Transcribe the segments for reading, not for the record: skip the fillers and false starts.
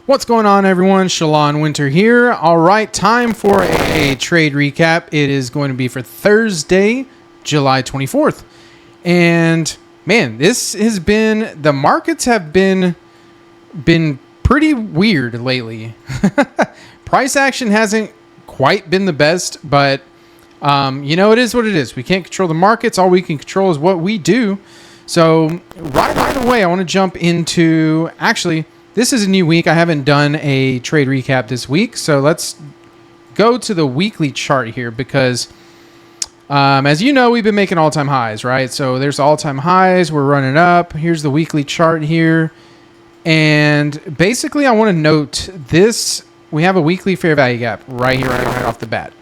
What's going on, everyone? Shalon Winter here. All right, time for a trade recap. It is going to be for Thursday, July 24th. And man, the markets have been pretty weird lately. Price action hasn't quite been the best, but it is what it is. We can't control the markets. All we can control is what we do. So right away, I want to jump into, actually, this is a new week. I haven't done a trade recap this week. So let's go to the weekly chart here because, as you know, we've been making all-time highs, right? So there's all-time highs. We're running up. Here's the weekly chart here. And basically, I want to note this. We have a weekly fair value gap right here, right off the bat.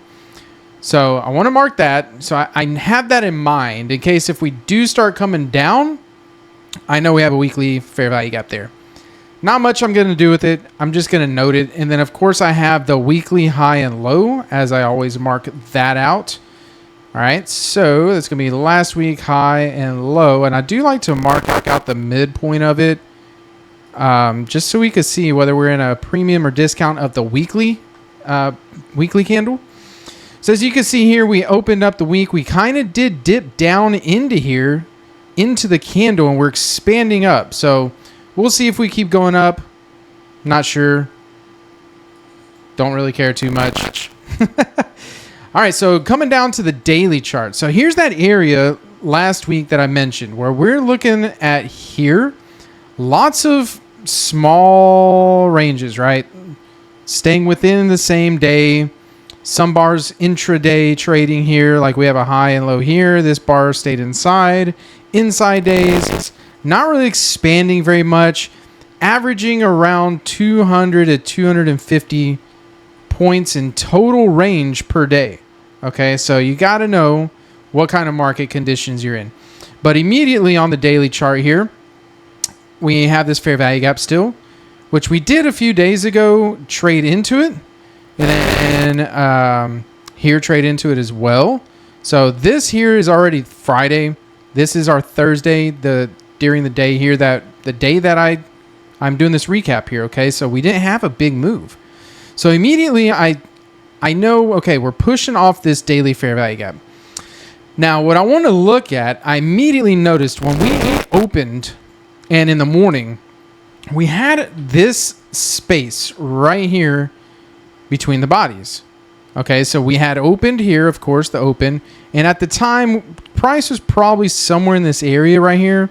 So I want to mark that. So I have that in mind in case if we do start coming down, I know we have a weekly fair value gap there. Not much I'm going to do with it. I'm just going to note it. And then, of course, I have the weekly high and low, as I always mark that out. All right, so that's going to be last week high and low. And I do like to mark out the midpoint of it just so we can see whether we're in a premium or discount of the weekly candle. So as you can see here, we opened up the week. We kind of did dip down into here, into the candle, and we're expanding up. So we'll see if we keep going up. Not sure. Don't really care too much. All right, so coming down to the daily chart. So here's that area last week that I mentioned where we're looking at here. Lots of small ranges, right? Staying within the same day. Some bars intraday trading here, like we have a high and low here. This bar stayed inside days. Not really expanding very much, averaging around 200 to 250 points in total range per day. Okay, so you got to know what kind of market conditions you're in. But immediately on the daily chart here, we have this fair value gap still, which we did a few days ago trade into it. And then here trade into it as well. So this here is already Friday. This is our Thursday, during the day here, the day that I'm doing this recap here, okay? So we didn't have a big move. So immediately I know, okay, we're pushing off this daily fair value gap. Now, what I want to look at, I immediately noticed when we opened and in the morning, we had this space right here between the bodies. Okay, so we had opened here, of course, the open. And at the time, price was probably somewhere in this area right here.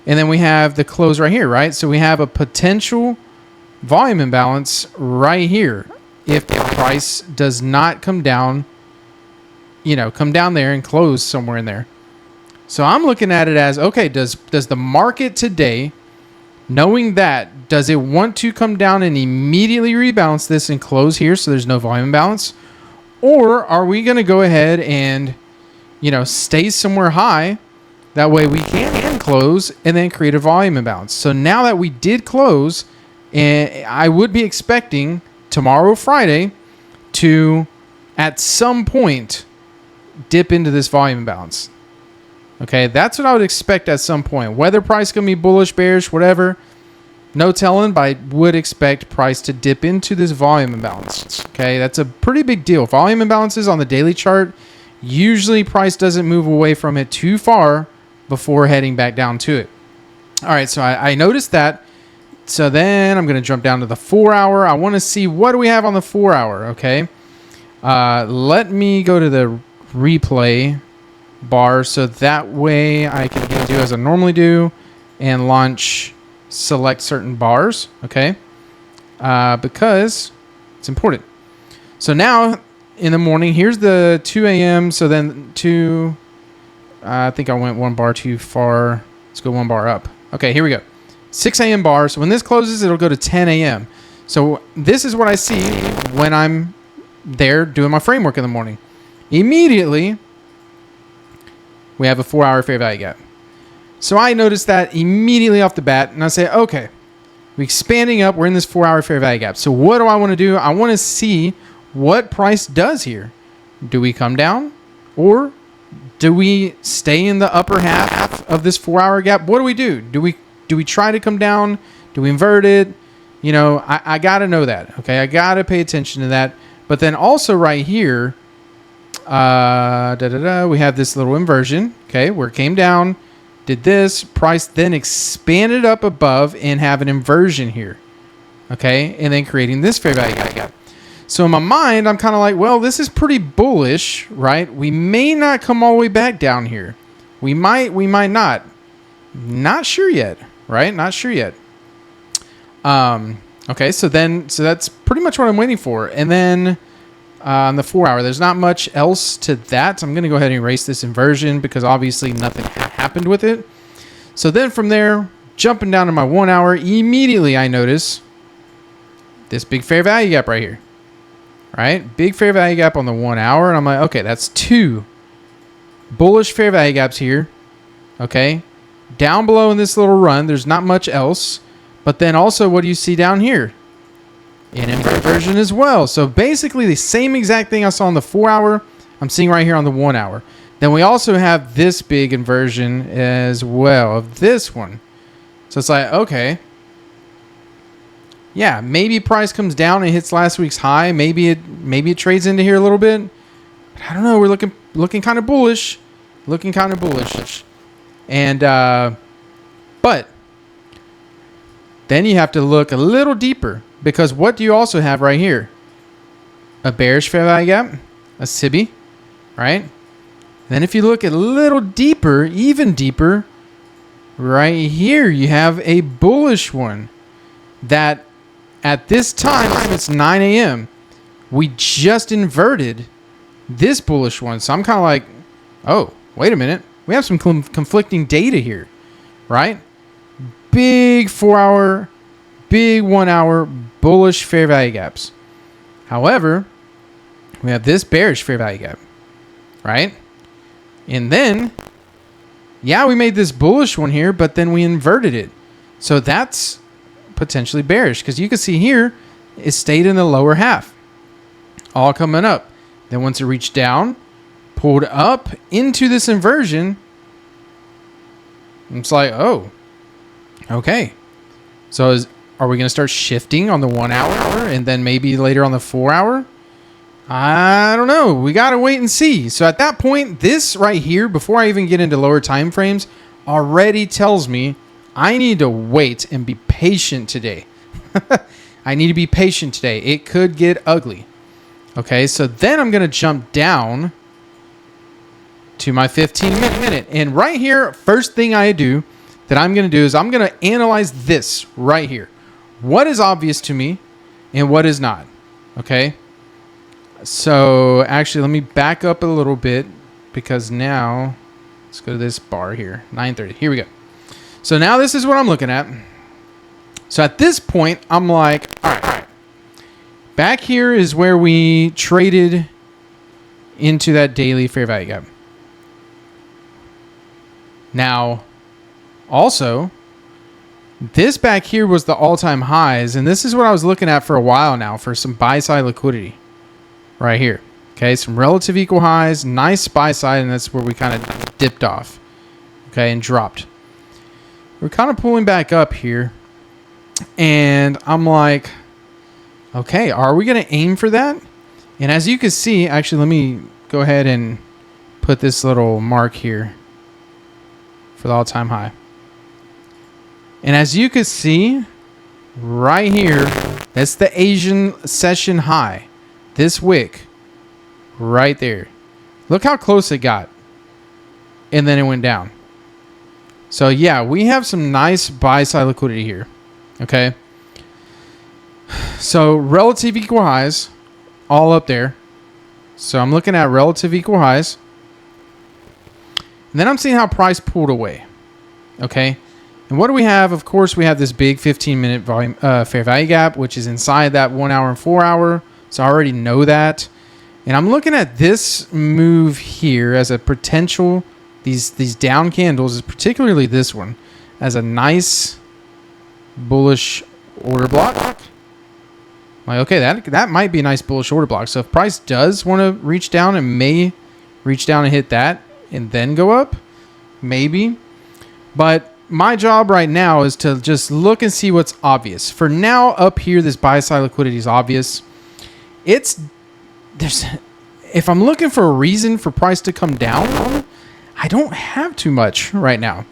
And then we have the close right here, right? So we have a potential volume imbalance right here. If the price does not come down, come down there and close somewhere in there. So I'm looking at it as, okay, does the market today, knowing that, does it want to come down and immediately rebalance this and close here so there's no volume imbalance? Or are we going to go ahead and, stay somewhere high? That way we can close and then create a volume imbalance. So now that we did close, and I would be expecting tomorrow, Friday, to at some point dip into this volume imbalance. Okay, that's what I would expect at some point. Whether price going to be bullish, bearish, whatever, no telling, but I would expect price to dip into this volume imbalance. Okay, that's a pretty big deal. Volume imbalances on the daily chart, usually price doesn't move away from it too far before heading back down to it. All right, so I noticed that. So then I'm going to jump down to the 4 hour. I want to see what do we have on the 4 hour, okay? Let me go to the replay bar so that way I can do as I normally do and select certain bars, okay? Because it's important. So now in the morning, here's the 2 a.m. So then I think I went one bar too far. Let's go one bar up. Okay, here we go. 6 a.m. bar. So when this closes, it'll go to 10 a.m. So this is what I see when I'm there doing my framework in the morning. Immediately, we have a 4 hour fair value gap. So I noticed that immediately off the bat, and I say, okay, we're expanding up. We're in this 4 hour fair value gap. So what do I want to do? I want to see what price does here. Do we come down or do we stay in the upper half of this 4 hour gap? What do we do? Do we try to come down? Do we invert it? You know, I got to know that. Okay, I got to pay attention to that. But then also right here, we have this little inversion. Okay, where it came down, did this, price then expanded up above and have an inversion here. Okay, and then creating this fair value gap. So in my mind, I'm kind of like, well, this is pretty bullish, right? We may not come all the way back down here. We might not. Not sure yet, right? Not sure yet. Okay, so that's pretty much what I'm waiting for. And then on the 4 hour, there's not much else to that. I'm going to go ahead and erase this inversion because obviously nothing happened with it. So then from there, jumping down to my 1 hour, immediately I notice this big fair value gap right here. Right? Big fair value gap on the 1 hour. And I'm like, okay, that's 2 bullish fair value gaps here. Okay. Down below in this little run, there's not much else. But then also, what do you see down here? An inversion as well. So basically the same exact thing I saw on the 4 hour, I'm seeing right here on the 1 hour. Then we also have this big inversion as well of this one. So it's like, okay. Yeah, maybe price comes down and hits last week's high. Maybe it trades into here a little bit. But I don't know. We're looking kind of bullish. Looking kind of bullish. And but then you have to look a little deeper because what do you also have right here? A bearish fair value gap, a SIBI, right? Then if you look a little deeper, even deeper, right here you have a bullish one that at this time, it's 9 a.m., we just inverted this bullish one. So I'm kind of like, oh, wait a minute. We have some conflicting data here, right? Big 4 hour, big 1 hour bullish fair value gaps. However, we have this bearish fair value gap, right? And then, yeah, we made this bullish one here, but then we inverted it. So that's potentially bearish because you can see here it stayed in the lower half, all coming up. Then once it reached down, pulled up into this inversion, it's like, oh, okay. So are we going to start shifting on the 1 hour and then maybe later on the 4 hour? I don't know. We got to wait and see. So at that point, this right here, before I even get into lower time frames, already tells me I need to wait and be patient today. I need to be patient today. It could get ugly. Okay, so then I'm going to jump down to my 15-minute. And right here, first thing I do that I'm going to do is I'm going to analyze this right here. What is obvious to me and what is not. Okay, so actually let me back up a little bit because now let's go to this bar here, 9:30. Here we go. So now this is what I'm looking at. So at this point, I'm like, all right. Back here is where we traded into that daily fair value gap. Now, also, this back here was the all-time highs, and this is what I was looking at for a while now for some buy-side liquidity right here. Okay, some relative equal highs, nice buy-side, and that's where we kind of dipped off, okay, and dropped. We're kind of pulling back up here, and I'm like, okay, are we going to aim for that? And as you can see, actually, let me go ahead and put this little mark here for the all-time high. And as you can see, right here, that's the Asian session high. This wick, right there. Look how close it got. And then it went down. So yeah, we have some nice buy-side liquidity here. Okay. So relative equal highs, all up there. So I'm looking at relative equal highs. And then I'm seeing how price pulled away. Okay. And what do we have? Of course, we have this big 15-minute volume fair value gap, which is inside that 1 hour and 4 hour. So I already know that. And I'm looking at this move here as a potential, these down candles, particularly this one, as a nice bullish order block. Like, okay, that might be a nice bullish order block. So if price does want to reach down, it may reach down and hit that and then go up. Maybe. But my job right now is to just look and see what's obvious. For now, up here, this buy side liquidity is obvious. If I'm looking for a reason for price to come down, I don't have too much right now.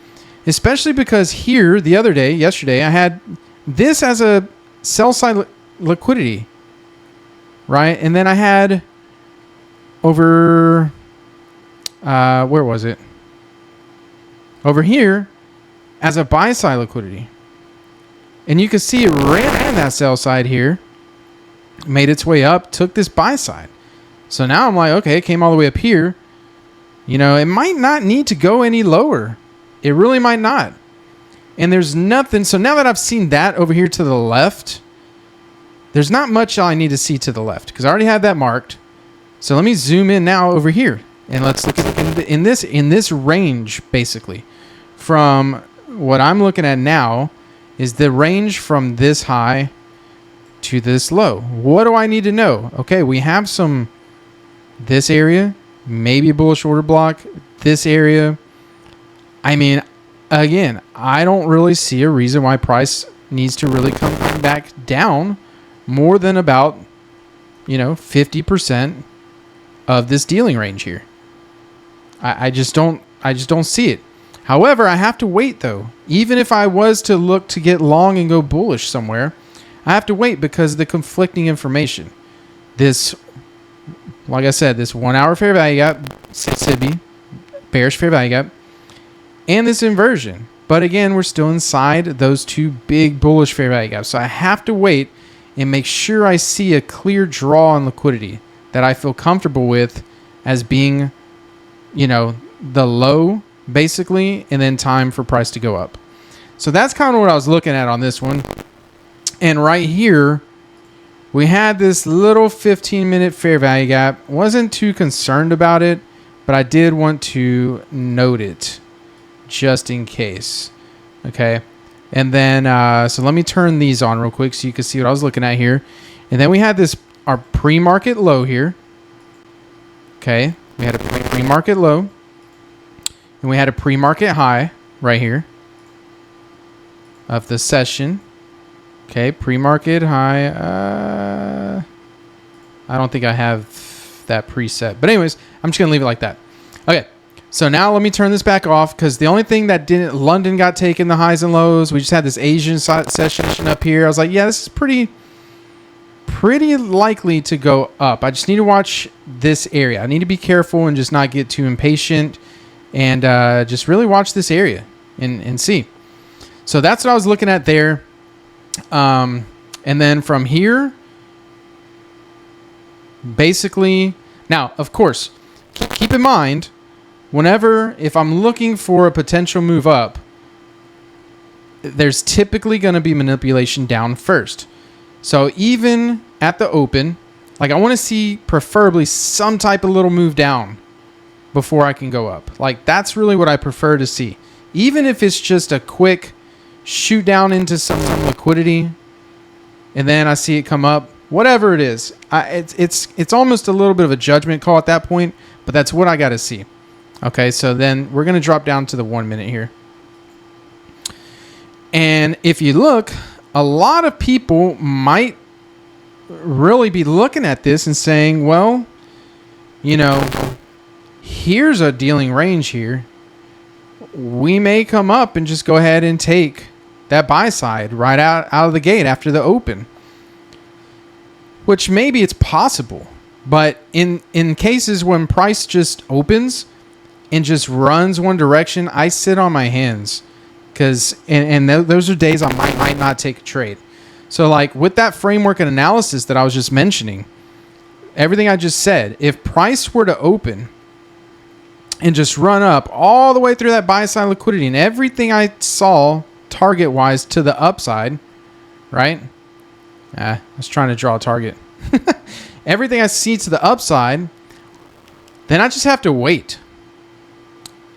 Especially because here, yesterday, I had this as a sell side liquidity, right? And then I had over, where was it? Over here as a buy side liquidity. And you can see it ran that sell side here, made its way up, took this buy side. So now I'm like, okay, it came all the way up here. You know, it might not need to go any lower. It really might not. And there's nothing. So now that I've seen that over here to the left, there's not much I need to see to the left because I already have that marked. So let me zoom in now over here. And let's look at in this range, basically. From what I'm looking at now is the range from this high to this low. What do I need to know? Okay, we have this area, maybe a bullish order block, this area. I mean, again, I don't really see a reason why price needs to really come back down more than about, 50% of this dealing range here. I just don't see it. However, I have to wait though. Even if I was to look to get long and go bullish somewhere, I have to wait because of the conflicting information. This, like I said, this 1 hour fair value gap, SIBI, bearish fair value gap, and this inversion. But again, we're still inside those two big bullish fair value gaps. So I have to wait and make sure I see a clear draw on liquidity that I feel comfortable with as being, the low, basically, and then time for price to go up. So that's kind of what I was looking at on this one. And right here, we had this little 15-minute fair value gap. Wasn't too concerned about it, but I did want to note it just in case. Okay. And then, so let me turn these on real quick so you can see what I was looking at here. And then we had our pre-market low here. Okay. We had a pre-market low. And we had a pre-market high right here of the session. Okay, pre-market high. I don't think I have that preset. But anyways, I'm just going to leave it like that. Okay, so now let me turn this back off because the only thing that London got taken, the highs and lows. We just had this Asian session up here. I was like, yeah, this is pretty likely to go up. I just need to watch this area. I need to be careful and just not get too impatient. And just really watch this area and see. So that's what I was looking at there. And then from here, basically, now, of course, keep in mind, if I'm looking for a potential move up, there's typically going to be manipulation down first. So even at the open, like I want to see preferably some type of little move down before I can go up. Like that's really what I prefer to see. Even if it's just a quick shoot down into some liquidity and then I see it come up, whatever it is, it's almost a little bit of a judgment call at that point, but that's what I got to see. Okay, so then we're going to drop down to the 1 minute here. And if you look, a lot of people might really be looking at this and saying, well, here's a dealing range here. We may come up and just go ahead and take that buy side right out of the gate after the open. Which maybe it's possible. But in cases when price just opens and just runs one direction, I sit on my hands. Those are days I might not take a trade. So like with that framework and analysis that I was just mentioning, everything I just said, if price were to open and just run up all the way through that buy side liquidity and everything I saw target wise to the upside, right? I was trying to draw a target. Everything I see to the upside, then I just have to wait.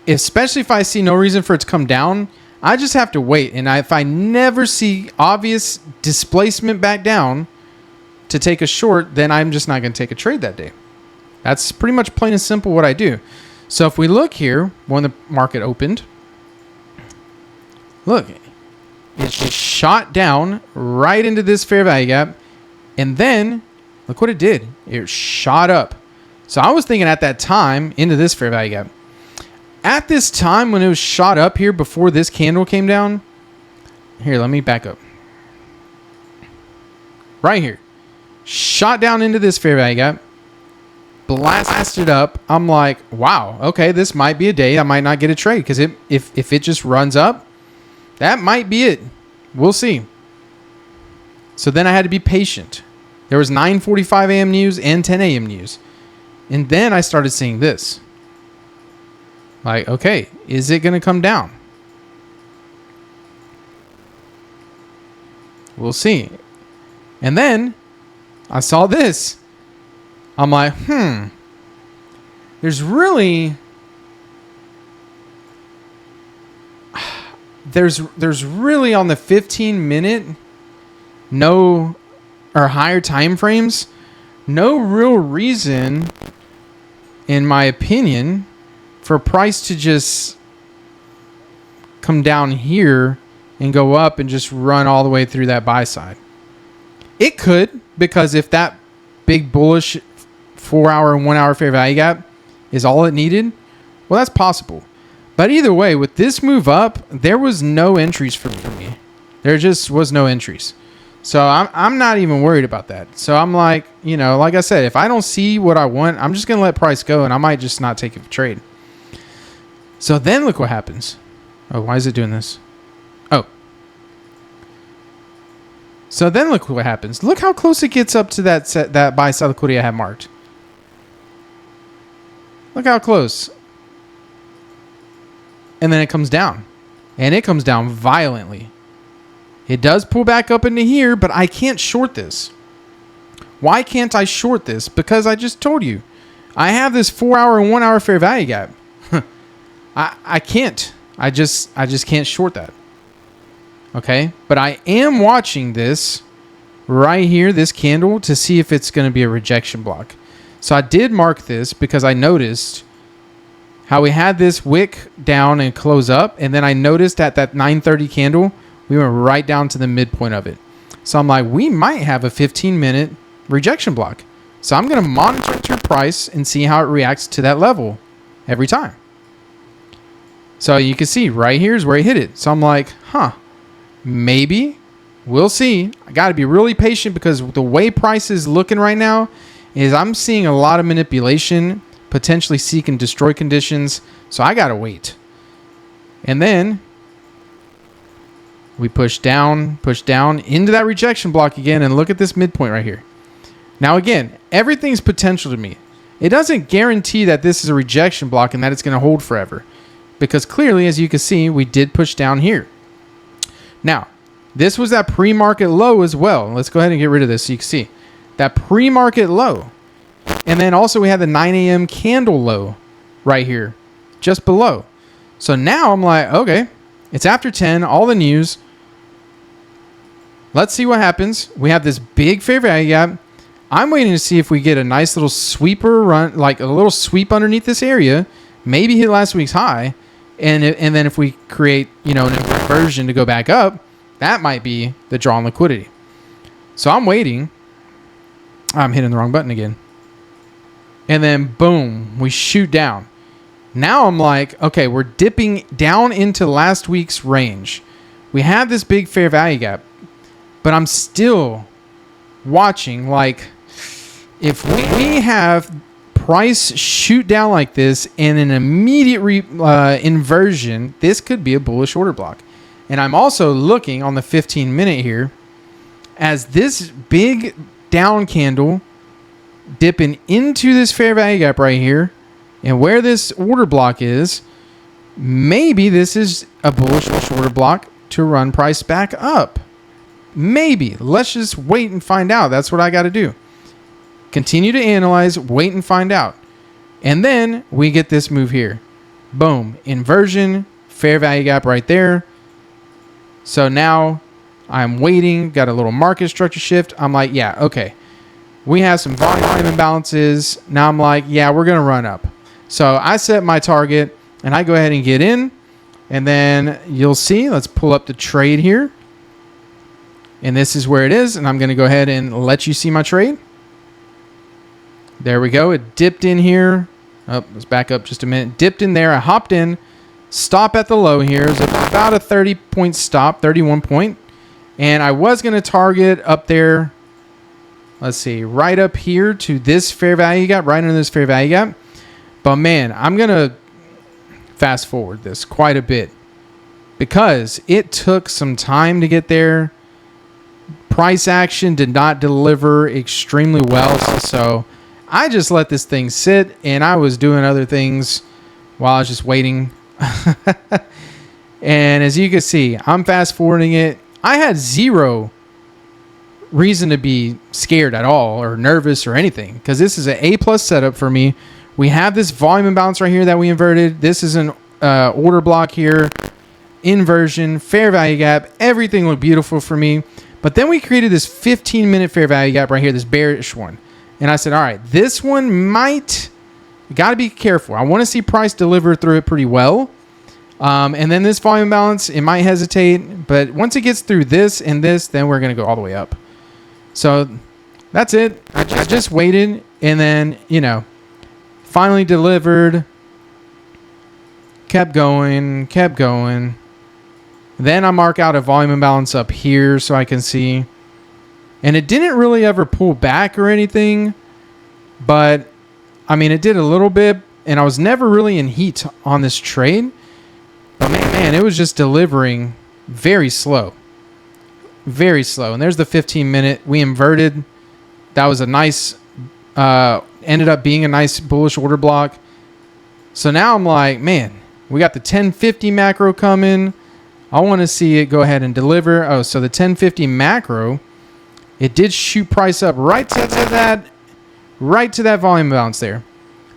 Especially if I see no reason for it to come down, I just have to wait. And if I never see obvious displacement back down to take a short, then I'm just not going to take a trade that day. That's pretty much plain and simple what I do. So if we look here, when the market opened, Look, it shot down right into this fair value gap. And then look what it did. It shot up. So I was thinking at that time into this fair value gap. At this time when it was shot up here before this candle came down. Here, let me back up. Right here. Shot down into this fair value gap. Blasted up. I'm like, wow, okay, this might be a day I might not get a trade because if it just runs up, that might be it. We'll see. So then I had to be patient. There was 9:45 a.m. news and 10 a.m. news. And then I started seeing this. Like, okay, is it going to come down? We'll see. And then I saw this. I'm like, there's really on the 15-minute no or higher time frames, no real reason, in my opinion, for price to just come down here and go up and just run all the way through that buy side. It could, because if that big bullish 4-hour and 1-hour fair value gap is all it needed, well, that's possible. But either way, with this move up, there was no entries for me. There just was no entries. So I'm not even worried about that. So I'm like, like I said, if I don't see what I want, I'm just going to let price go, and I might just not take it for trade. So then look what happens. Oh, why is it doing this? Oh. So then look what happens. Look how close it gets up to that buy side liquidity I have marked. Look how close. And then it comes down. And it comes down violently. It does pull back up into here, but I can't short this. Why can't I short this? Because I just told you. I have this 4-hour and 1-hour fair value gap. I can't. I just can't short that. Okay? But I am watching this right here, this candle, to see if it's going to be a rejection block. So I did mark this because I noticed how we had this wick down and close up. And then I noticed at that 9:30 candle, we went right down to the midpoint of it. So I'm like, we might have a 15-minute rejection block. So I'm going to monitor price and see how it reacts to that level every time. So you can see right here is where it hit it. So I'm like, maybe. We'll see. I got to be really patient because the way price is looking right now is I'm seeing a lot of manipulation, potentially seek and destroy conditions. So I got to wait. And then we push down into that rejection block again, and look at this midpoint right here. Now again, everything's potential to me. It doesn't guarantee that this is a rejection block and that it's going to hold forever. Because clearly, as you can see, we did push down here. Now, this was that pre-market low as well. Let's go ahead and get rid of this so you can see. That pre-market low. And then also we had the 9 a.m. candle low right here, just below. So now I'm like, okay, it's after 10, all the news. Let's see what happens. We have this big fair value gap. I'm waiting to see if we get a nice little sweeper run, like a little sweep underneath this area, maybe hit last week's high. And then if we create, an inversion to go back up, that might be the draw on liquidity. So I'm waiting. I'm hitting the wrong button again. And then boom, we shoot down. Now I'm like, okay, we're dipping down into last week's range. We have this big fair value gap, but I'm still watching, like, if we have price shoot down like this and an immediate inversion, this could be a bullish order block. And I'm also looking on the 15-minute here as this big down candle dipping into this fair value gap right here, and where this order block is, maybe this is a bullish order block to run price back up. Maybe. Let's just wait and find out. That's what I got to do. Continue to analyze, wait and find out. And then we get this move here. Boom. Inversion, fair value gap right there. So now I'm waiting, got a little market structure shift. I'm like, yeah, okay. We have some volume imbalances. Now I'm like, yeah, we're going to run up. So I set my target and I go ahead and get in. And then you'll see, let's pull up the trade here. And this is where it is. And I'm going to go ahead and let you see my trade. There we go. It dipped in here. Oh, let's back up just a minute. Dipped in there. I hopped in. Stop at the low here. It was about a 30-point stop, 31 point. And I was going to target up there. Let's see, right up here to this fair value gap, right under this fair value gap. But man, I'm going to fast forward this quite a bit because it took some time to get there. Price action did not deliver extremely well. So I just let this thing sit and I was doing other things while I was just waiting. And as you can see, I'm fast forwarding it. I had zero reason to be scared at all or nervous or anything because this is an A+ setup for me. We have this volume imbalance right here that we inverted. This is an order block here, inversion, fair value gap. Everything looked beautiful for me. But then we created this 15-minute fair value gap right here, this bearish one. And I said, all right, this one might, got to be careful. I want to see price deliver through it pretty well. And then this volume balance, it might hesitate. But once it gets through this and this, then we're going to go all the way up. So that's it. I just waited and then, finally delivered. Kept going. Then I mark out a volume imbalance up here so I can see. And it didn't really ever pull back or anything. But, it did a little bit. And I was never really in heat on this trade. But man, it was just delivering very slow. Very slow. And there's the 15-minute. We inverted. That was a nice, ended up being a nice bullish order block. So now I'm like, man, we got the 1050 macro coming. I want to see it go ahead and deliver. Oh, so the 1050 macro, it did shoot price up right to that volume balance there.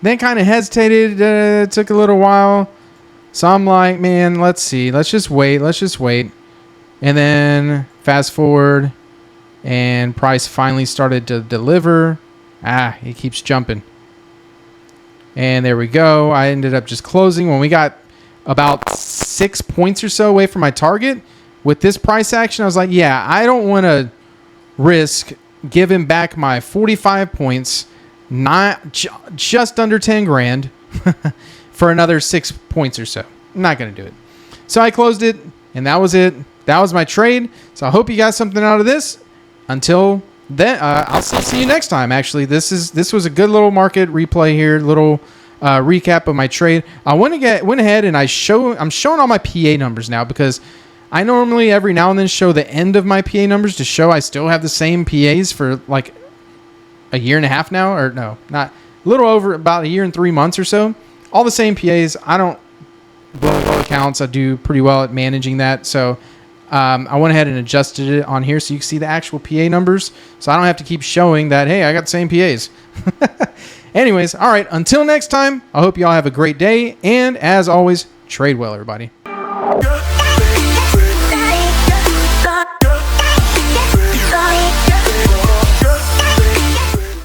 Then kind of hesitated. It took a little while. So I'm like, man, let's see. Let's just wait. And then fast forward and price finally started to deliver. It keeps jumping. And there we go. I ended up just closing when we got about 6 points or so away from my target. With this price action, I was like, yeah, I don't want to risk giving back my 45 points, not just under 10 grand for another 6 points or so. I'm not going to do it. So I closed it and that was it. That was my trade. So I hope you got something out of this. Until then, I'll see you next time. Actually, this was a good little market replay here, little recap of my trade. I went ahead and I'm showing all my PA numbers now because I normally every now and then show the end of my PA numbers to show I still have the same PAs for like a year and a half now, or no, not a little over about a year and 3 months or so. All the same PAs. I don't blow accounts. I do pretty well at managing that. So I went ahead and adjusted it on here so you can see the actual PA numbers. So I don't have to keep showing that, hey, I got the same PAs. Anyways, all right, until next time, I hope you all have a great day. And as always, trade well, everybody.